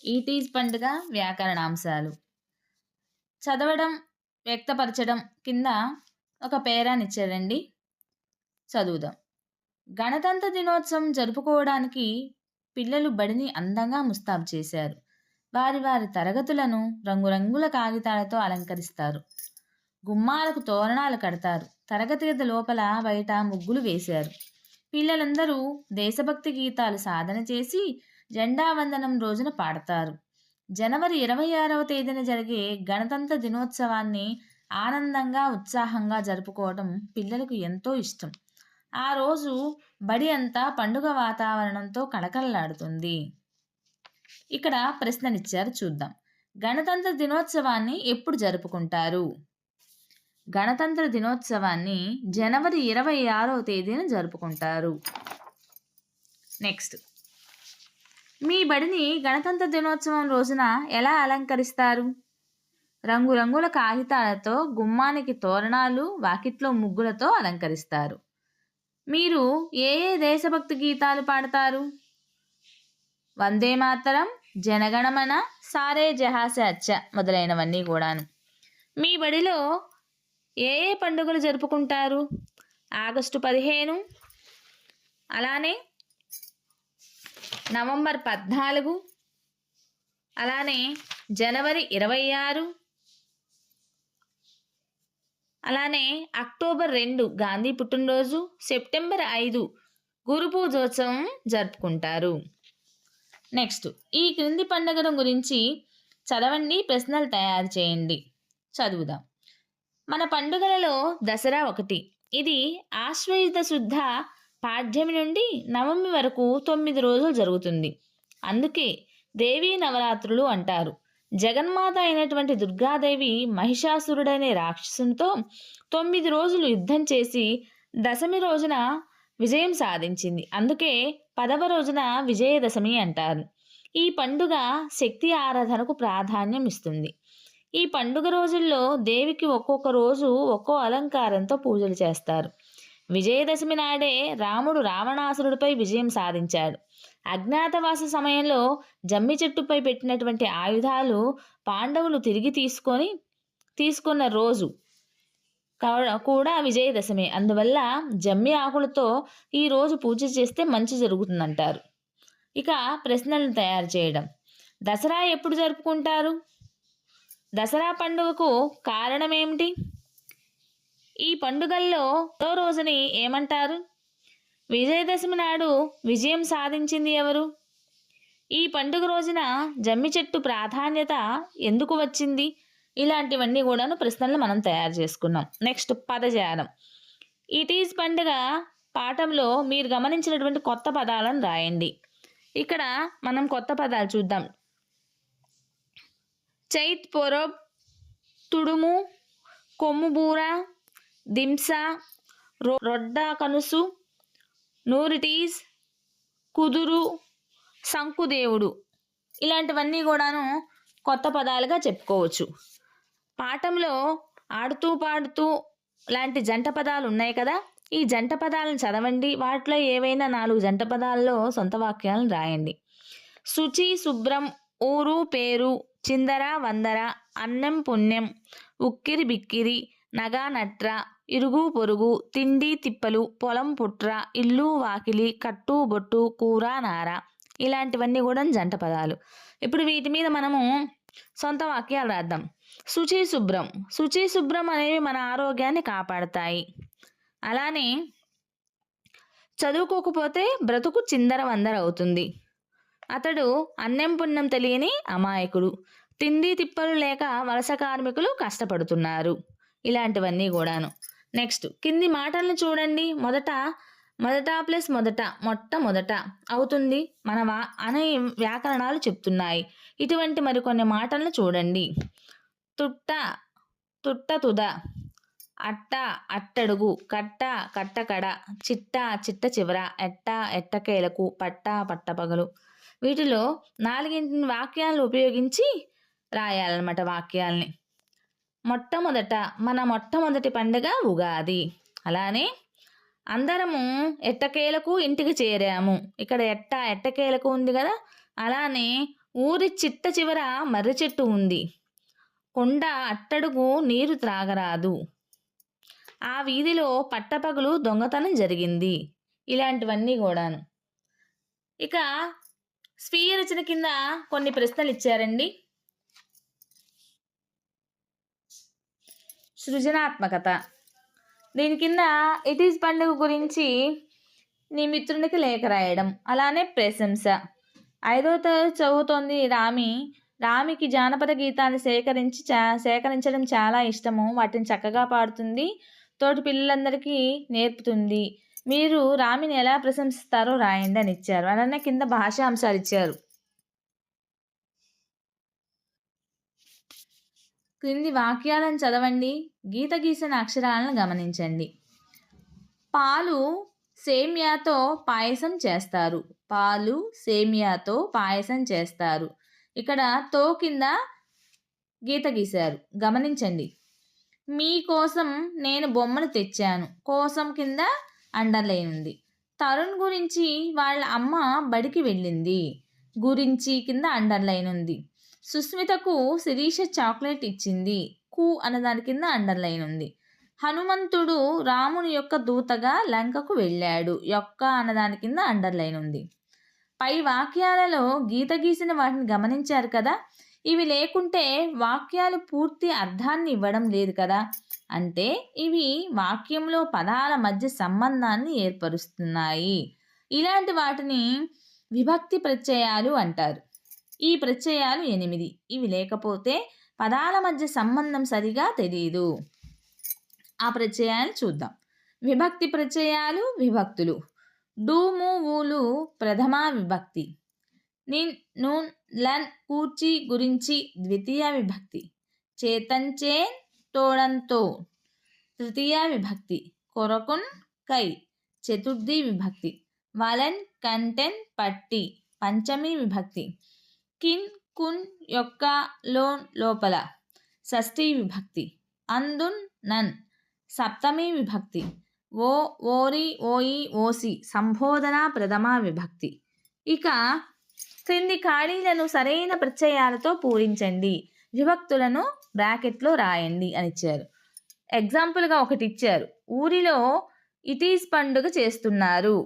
ఈటీజ్ పండుగ వ్యాకరణాంశాలు. చదవడం, వ్యక్తపరచడం కింద ఒక పేరానిచ్చారండి. చదువుదాం. గణతంత్ర దినోత్సవం జరుపుకోవడానికి పిల్లలు బడిని అందంగా ముస్తాబు చేశారు. వారి వారి తరగతులను రంగురంగుల కాగితాలతో అలంకరిస్తారు. గుమ్మాలకు తోరణాలు కడతారు. తరగతి గది లోపల బయట ముగ్గులు వేశారు. పిల్లలందరూ దేశభక్తి గీతాలు సాధన చేసి జెండా వందనం రోజున పాడతారు. జనవరి 26వ తేదీన జరిగే గణతంత్ర దినోత్సవాన్ని ఆనందంగా, ఉత్సాహంగా జరుపుకోవడం పిల్లలకు ఎంతో ఇష్టం. ఆ రోజు బడి అంతా పండుగ వాతావరణంతో కళకళలాడుతుంది. ఇక్కడ ప్రశ్ననిచ్చారు, చూద్దాం. గణతంత్ర దినోత్సవాన్ని ఎప్పుడు జరుపుకుంటారు? గణతంత్ర దినోత్సవాన్ని జనవరి 26వ తేదీన జరుపుకుంటారు. నెక్స్ట్, మీ బడిని గణతంత్ర దినోత్సవం రోజున ఎలా అలంకరిస్తారు? రంగురంగుల కాగితాలతో, గుమ్మానికి తోరణాలు, వాకిట్లో ముగ్గులతో అలంకరిస్తారు. మీరు ఏ ఏ దేశభక్తి గీతాలు పాడతారు? వందే మాతరం, జనగణమన, సారే జహాసే అచ్చ మొదలైనవన్నీ కూడాను. మీ బడిలో ఏ ఏ పండుగలు జరుపుకుంటారు? ఆగస్టు 15, అలానే నవంబర్ 14, అలానే జనవరి 26, అలానే అక్టోబర్ 2 గాంధీ పుట్టినరోజు, సెప్టెంబర్ 5 గురు పూజోత్సవం జరుపుకుంటారు. నెక్స్ట్, ఈ క్రింది పండుగల గురించి చదవండి, ప్రశ్నలు తయారు చేయండి. చదువుదాం. మన పండుగలలో దసరా ఒకటి. ఇది ఆశ్వయుజ శుద్ధ పాడ్యమి నుండి నవమి వరకు 9 రోజులు జరుగుతుంది. అందుకే దేవీ నవరాత్రులు అంటారు. జగన్మాత అయినటువంటి దుర్గాదేవి మహిషాసురుడనే రాక్షసునితో 9 రోజులు యుద్ధం చేసి దశమి రోజున విజయం సాధించింది. అందుకే 10వ రోజున విజయదశమి అంటారు. ఈ పండుగ శక్తి ఆరాధనకు ప్రాధాన్యం ఇస్తుంది. ఈ పండుగ రోజుల్లో దేవికి ఒక్కొక్క రోజు ఒక్కో అలంకారంతో పూజలు చేస్తారు. విజయదశమి నాడే రాముడు రావణాసురుడిపై విజయం సాధించాడు. అజ్ఞాతవాస సమయంలో జమ్మి చెట్టుపై పెట్టినటువంటి ఆయుధాలు పాండవులు తిరిగి తీసుకున్న రోజు కూడా విజయదశమి. అందువల్ల జమ్మి ఆకులతో ఈ రోజు పూజ చేస్తే మంచి జరుగుతుందంటారు. ఇక ప్రశ్నలను తయారు చేయడం. దసరా ఎప్పుడు జరుపుకుంటారు? దసరా పండుగకు కారణం ఏమిటి? ఈ పండుగల్లో రోజుని ఏమంటారు? విజయదశమి నాడు విజయం సాధించింది ఎవరు? ఈ పండుగ రోజున జమ్మి చెట్టు ప్రాధాన్యత ఎందుకు వచ్చింది? ఇలాంటివన్నీ కూడాను ప్రశ్నలు మనం తయారు చేసుకున్నాం. నెక్స్ట్, పదజాలం. ఈటీజ్ పండుగ పాఠంలో మీరు గమనించినటువంటి కొత్త పదాలను రాయండి. ఇక్కడ మనం కొత్త పదాలు చూద్దాం. చైత్ పొరబ్, తుడుము, కొమ్ముబూర, దింస, రొడ్డ కనుసు, నూరిటీస్, కుదురు, శంకుదేవుడు, ఇలాంటివన్నీ కూడాను కొత్త పదాలుగా చెప్పుకోవచ్చు. పాఠంలో ఆడుతూ పాడుతూ లాంటి జంట పదాలు ఉన్నాయి కదా, ఈ జంట పదాలను చదవండి. వాటిలో ఏవైనా 4 జంట పదాల్లో సొంత వాక్యాలను రాయండి. శుచి, శుభ్రం, ఊరు, పేరు, చిందర, వందర, అన్నం, పుణ్యం, ఉక్కిరి బిక్కిరి, నగా నట్ర, ఇరుగు పొరుగు, తిండి తిప్పలు, పొలం పుట్ర, ఇల్లు వాకిలి, కట్టు బొట్టు, కూర నార, ఇలాంటివన్నీ కూడా జంట పదాలు. ఇప్పుడు వీటి మీద మనము సొంత వాక్యాలు రాద్దాం. శుచి, శుభ్రం. శుచి, శుభ్రం అనేవి మన ఆరోగ్యాన్ని కాపాడతాయి. అలానే చదువుకోకపోతే బ్రతుకు చిందర వందర అవుతుంది. అతడు అన్నం పుణ్యం తెలియని అమాయకుడు. తిండి తిప్పలు లేక వలస కార్మికులు కష్టపడుతున్నారు. ఇలాంటివన్నీ కూడాను. నెక్స్ట్, కింది మాటలను చూడండి. మొదట ప్లస్ మొట్టమొదట అవుతుంది అనే వ్యాకరణాలు చెప్తున్నాయి. ఇటువంటి మరికొన్ని మాటలను చూడండి. తుట్ట, తుద, అట్ట, అట్టడుగు, కట్ట, కట్టకడ, చిట్ట, చిట్ట చివర, ఎట్ట, ఎట్టకేలకు, పట్ట, పట్టపగలు. వీటిలో 4 వాక్యాలను ఉపయోగించి రాయాలన్నమాట వాక్యాల్ని. మన మొట్టమొదటి పండుగ ఉగాది. అలానే అందరము ఎట్టకేలకు ఇంటికి చేరాము. ఇక్కడ ఎట్టకేలకు ఉంది కదా, అలానే ఊరి చిట్ట చివర మర్రి చెట్టు ఉంది. కొండ అట్టడుగు నీరు త్రాగరాదు. ఆ వీధిలో పట్టపగలు దొంగతనం జరిగింది. ఇలాంటివన్నీ కూడాను. ఇక స్వీయ రచన కింద కొన్ని ప్రశ్నలు ఇచ్చారండి. సృజనాత్మకత. దీని కింద ఇట్ ఈస్ పండుగ గురించి నీ మిత్రునికి లేఖ రాయడం. అలానే ప్రశంస. 5వ తరగతి చదువుతోంది రామికి జానపద గీతాన్ని సేకరించడం చాలా ఇష్టము. వాటిని చక్కగా పాడుతుంది. తోటి పిల్లలందరికీ నేర్పుతుంది. మీరు రామిని ఎలా ప్రశంసిస్తారో రాయండి అని ఇచ్చారు. అలానే కింద భాషా అంశాలు ఇచ్చారు. క్రింది వాక్యాలను చదవండి. గీత గీసిన అక్షరాలను గమనించండి. పాలు సేమియాతో పాయసం చేస్తారు. పాలు సేమియాతో పాయసం చేస్తారు. ఇక్కడ తో కింద గీత గీశారు, గమనించండి. మీకోసం నేను బొమ్మను తెచ్చాను. కోసం కింద అండర్లైన్ ఉంది. తరుణ్ గురించి వాళ్ళ అమ్మ బడికి వెళ్ళింది. గురించి కింద అండర్లైన్ ఉంది. సుస్మితకు శిరీష చాక్లెట్ ఇచ్చింది. కు అన్నదాని కింద అండర్లైన్ ఉంది. హనుమంతుడు రాముని యొక్క దూతగా లంకకు వెళ్ళాడు. యొక్క అన్నదాని కింద అండర్లైన్ ఉంది. పై వాక్యాలలో గీత గీసిన వాటిని గమనించారు కదా. ఇవి లేకుంటే వాక్యాలు పూర్తి అర్థాన్ని ఇవ్వడం లేదు కదా. అంటే ఇవి వాక్యంలో పదాల మధ్య సంబంధాన్ని ఏర్పరుస్తున్నాయి. ఇలాంటి వాటిని విభక్తి ప్రత్యయాలు అంటారు. ఈ ప్రత్యయాలు 8. ఇవి లేకపోతే పదాల మధ్య సంబంధం సరిగా తెలియదు. ఆ ప్రత్యయాలు చూద్దాం. విభక్తి ప్రత్యయాలు, విభక్తులు. డు ము ఊలు ప్రథమా విభక్తి. నిన్ నూన్ లన్ కూర్చి గురించి ద్వితీయ విభక్తి. చేతంచేన్ తోడంతో తృతీయ విభక్తి. కొరకున్ కై చతుర్థి విభక్తి. వలన్ కంటెన్ పట్టి పంచమి విభక్తి. కిన్ కున్ యొక్క లోన్ లోపల షష్ఠీ విభక్తి. అందున్ నన్ సప్తమి విభక్తి. ఓ ఓరి ఓయి ఓసి సంబోధన ప్రథమా విభక్తి. ఇక క్రింది ఖాళీలను సరైన ప్రత్యయాలతో పూరించండి. విభక్తులను బ్రాకెట్లో రాయండి అని ఇచ్చారు. ఎగ్జాంపుల్గా ఒకటి ఇచ్చారు. ఊరిలో ఇట్ ఈస్ పండుగ చేస్తున్నారు.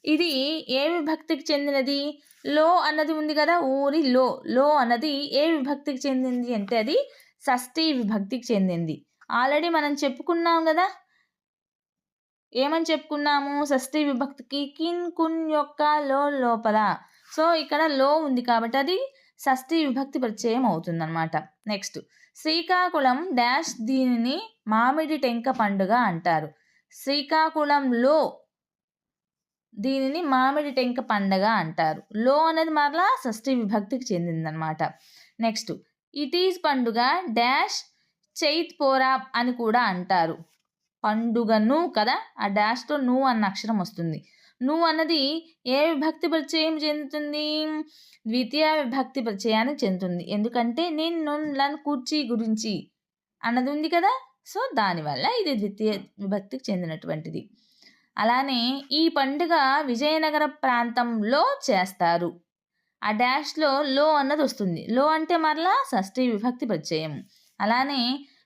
ఇది ఏ విభక్తికి చెందినది? లో అన్నది ఉంది కదా. ఊరి లో అన్నది ఏ విభక్తికి చెందింది అంటే అది షష్ఠీ విభక్తికి చెందింది. ఆల్రెడీ మనం చెప్పుకున్నాం కదా. ఏమని చెప్పుకున్నాము? షష్ఠీ విభక్తికి కిన్ కున్ యొక్క లోపల. సో ఇక్కడ లో ఉంది కాబట్టి అది షష్ఠీ విభక్తి ప్రత్యయం అవుతుందన్నమాట. నెక్స్ట్, శ్రీకాకుళం డాష్ దీనిని మామిడి టెంక పండుగ అంటారు. శ్రీకాకుళంలో దీనిని మామిడి టెంక పండుగ అంటారు. లో అనేది మరలా షష్ఠీ విభక్తికి చెందిందనమాట. నెక్స్ట్, ఇట్ ఈస్ పండుగ డాష్ చైత్ పోరా అని కూడా అంటారు. పండుగను కదా, ఆ డాష్తో ను అన్న అక్షరం వస్తుంది. ను అన్నది ఏ విభక్తి ప్రత్యయం చెందుతుంది? ద్వితీయ విభక్తి ప్రత్యయానికి చెందుతుంది. ఎందుకంటే నేను నన్ను కూర్చి గురించి అన్నది ఉంది కదా. సో దానివల్ల ఇది ద్వితీయ విభక్తికి చెందినటువంటిది. అలానే ఈ పండుగ విజయనగర ప్రాంతంలో చేస్తారు. ఆ డాష్లో లో అన్నది వస్తుంది. లో అంటే మరలా షష్ఠీ విభక్తి ప్రత్యయం. అలానే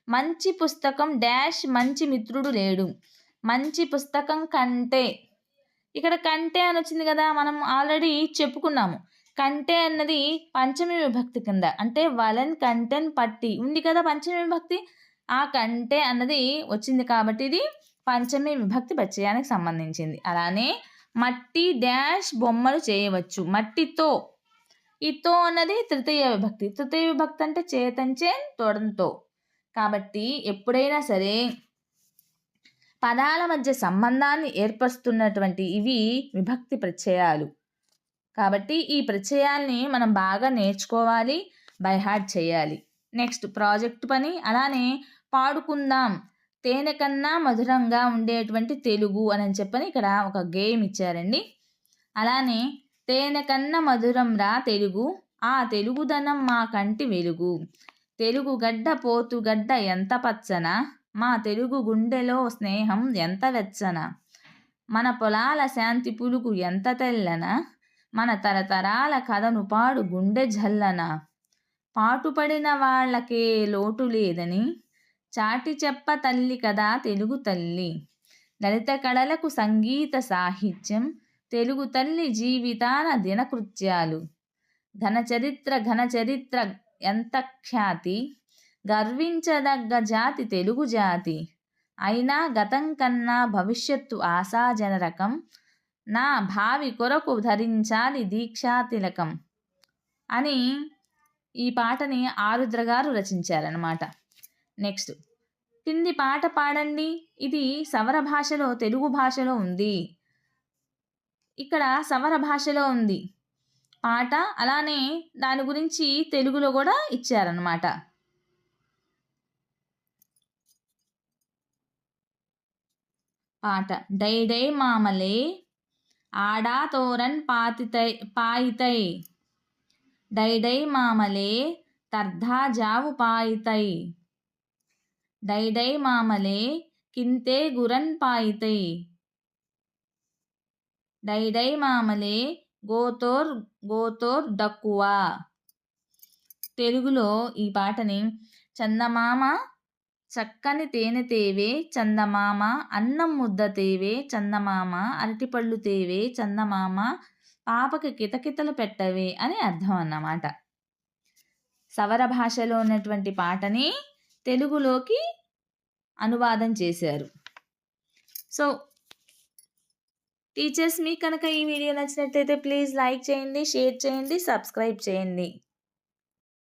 మంచి పుస్తకం డాష్ మంచి మిత్రుడు లేడు. మంచి పుస్తకం కంటే, ఇక్కడ కంటే అని వచ్చింది కదా, మనం ఆల్రెడీ చెప్పుకున్నాము. కంటే అన్నది పంచమి విభక్తి కింద, అంటే వలన్ కంటెన్ పట్టి ఉంది కదా పంచమి విభక్తి. ఆ కంటే అన్నది వచ్చింది కాబట్టి ఇది పంచమి విభక్తి ప్రత్యయానికి సంబంధించింది. అలానే మట్టి డాష్ బొమ్మలు చేయవచ్చు. మట్టితో, ఈ తో అన్నది తృతీయ విభక్తి. తృతీయ విభక్తి అంటే చేతంచే తోడంతో. కాబట్టి ఎప్పుడైనా సరే పదాల మధ్య సంబంధాన్ని ఏర్పరుస్తున్నటువంటి ఇవి విభక్తి ప్రత్యయాలు. కాబట్టి ఈ ప్రత్యయాల్ని మనం బాగా నేర్చుకోవాలి, బై హార్ట్ చేయాలి. నెక్స్ట్, ప్రాజెక్ట్ పని. అలానే పాడుకుందాం తేనె కన్నా మధురంగా ఉండేటువంటి తెలుగు అని చెప్పని ఇక్కడ ఒక గేమ్ ఇచ్చారండి. అలానే తేనె కన్నా మధురం రా తెలుగు, ఆ తెలుగుదనం మా కంటి వెలుగు. తెలుగు గడ్డ పోతు గడ్డ ఎంత పచ్చన, మా తెలుగు గుండెలో స్నేహం ఎంత వెచ్చన. మన పొలాల శాంతి పులుగు ఎంత తెల్లన, మన తరతరాల కథను పాడు గుండె జల్లన, పాటుపడిన వాళ్ళకే లోటు లేదని చాటి చెప్ప తల్లి కదా తెలుగు తల్లి. లలిత కళలకు సంగీత సాహిత్యం తెలుగు తల్లి జీవితాన దినకృత్యాలు. ఘన చరిత్ర ఎంత ఖ్యాతి, గర్వించదగ్గ జాతి తెలుగు జాతి. అయినా గతం కన్నా భవిష్యత్తు ఆశాజనరకం, నా భావి కొరకు ధరించాలి దీక్షా తిలకం అని ఈ పాటని ఆరుద్ర గారు రచించారనమాట. నెక్స్ట్, కింది పాట పాడండి. ఇది సవర భాషలో తెలుగు భాషలో ఉంది. ఇక్కడ సవర భాషలో ఉంది పాట, అలానే దాని గురించి తెలుగులో కూడా ఇచ్చారనమాట. పాట: డై డై మామలే ఆడా తోరన్ పాయితై, డై డై మామలే తర్ధా జావు పాయితై, డై డై మామలే కింతే గురన్ పాయితై, డై డై మామలే గోతోర్ గోతోర్ డక్కువా. తెలుగులో ఈ పాటని: చందమామ చక్కని తేనె తేవే చందమామ, అన్నం ముద్ద తేవే చందమామ, అరటిపళ్ళు తేవే చందమామ, పాపకి కితకితలు పెట్టవే అని అర్థం అన్నమాట. సవర భాషలో ఉన్నటువంటి పాటని తెలుగులోకి అనువాదం చేశారు. సో టీచర్స్, మీకు కనుక ఈ వీడియో నచ్చినట్లయితే ప్లీజ్ లైక్ చేయండి, షేర్ చేయండి, సబ్స్క్రైబ్ చేయండి.